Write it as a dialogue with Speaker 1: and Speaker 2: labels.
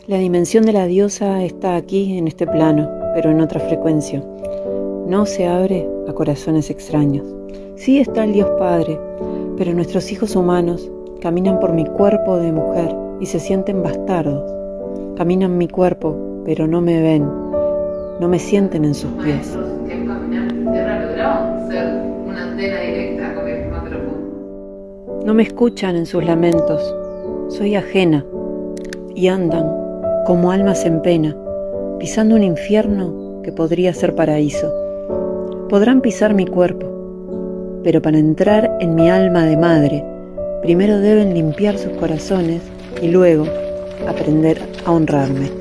Speaker 1: La dimensión de la diosa está aquí, en este plano, pero en otra frecuencia. No se abre a corazones extraños. Sí está el Dios Padre, pero nuestros hijos humanos caminan por mi cuerpo de mujer y se sienten bastardos. Caminan mi cuerpo, pero no me ven, no me sienten en sus pies.
Speaker 2: Maestros que caminan en tierra lograban ser una antena directa con el más profundo.
Speaker 1: No me escuchan en sus lamentos, soy ajena, y andan como almas en pena, pisando un infierno que podría ser paraíso. Podrán pisar mi cuerpo, pero para entrar en mi alma de madre, primero deben limpiar sus corazones y luego aprender a honrarme.